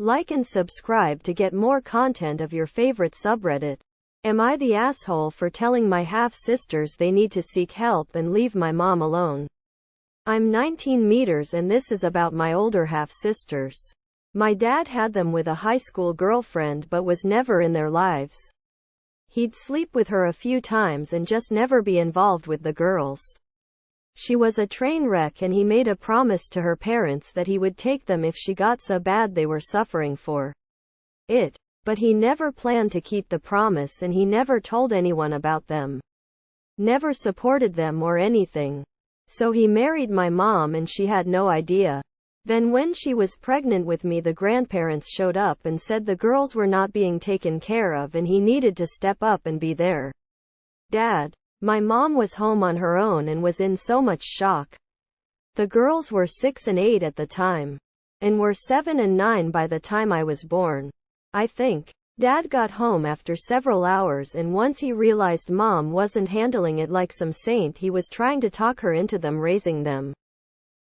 Like and subscribe to get more content of your favorite subreddit. Am I the asshole for telling my half-sisters they need to seek help and leave my mom alone? I'm 19 meters and this is about my older half-sisters. My dad had them with a high school girlfriend but was never in their lives. He'd sleep with her a few times and just never be involved with the girls. She was a train wreck and he made a promise to her parents that he would take them if she got so bad they were suffering for it. But he never planned to keep the promise and he never told anyone about them. Never supported them or anything. So he married my mom and she had no idea. Then when she was pregnant with me, the grandparents showed up and said the girls were not being taken care of and he needed to step up and be there. Dad. My mom was home on her own and was in so much shock. The girls were 6 and 8 at the time. And were 7 and 9 by the time I was born. I think. Dad got home after several hours and once he realized mom wasn't handling it like some saint, he was trying to talk her into them raising them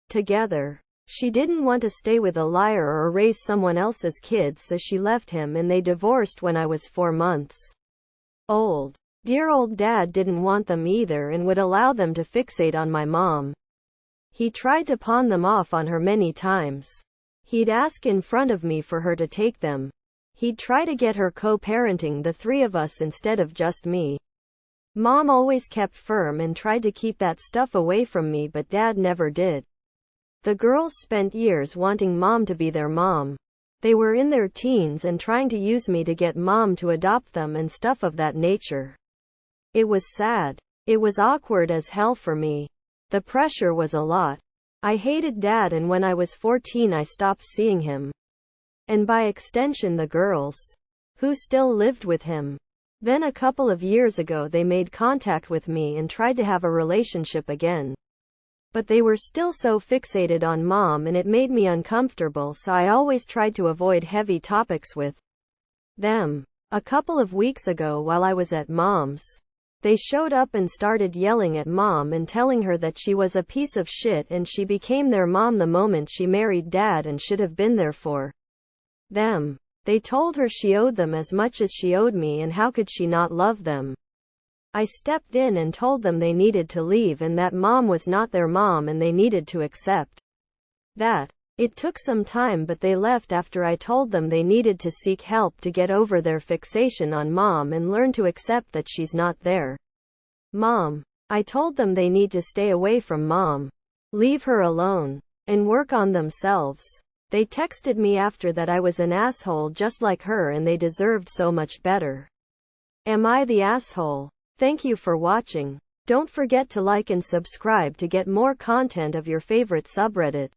together. She didn't want to stay with a liar or raise someone else's kids, so she left him and they divorced when I was 4 months old. Dear old dad didn't want them either and would allow them to fixate on my mom. He tried to pawn them off on her many times. He'd ask in front of me for her to take them. He'd try to get her co-parenting the three of us instead of just me. Mom always kept firm and tried to keep that stuff away from me, but dad never did. The girls spent years wanting mom to be their mom. They were in their teens and trying to use me to get mom to adopt them and stuff of that nature. It was sad. It was awkward as hell for me. The pressure was a lot. I hated dad and when I was 14 I stopped seeing him. And by extension the girls. Who still lived with him. Then a couple of years ago they made contact with me and tried to have a relationship again. But they were still so fixated on mom and it made me uncomfortable, so I always tried to avoid heavy topics with them. A couple of weeks ago while I was at mom's, they showed up and started yelling at mom and telling her that she was a piece of shit and she became their mom the moment she married dad and should have been there for them. They told her she owed them as much as she owed me and how could she not love them. I stepped in and told them they needed to leave and that mom was not their mom and they needed to accept that. It took some time but they left after I told them they needed to seek help to get over their fixation on mom and learn to accept that she's not their mom. I told them they need to stay away from mom, leave her alone, and work on themselves. They texted me after that I was an asshole just like her and they deserved so much better. Am I the asshole? Thank you for watching. Don't forget to like and subscribe to get more content of your favorite subreddit.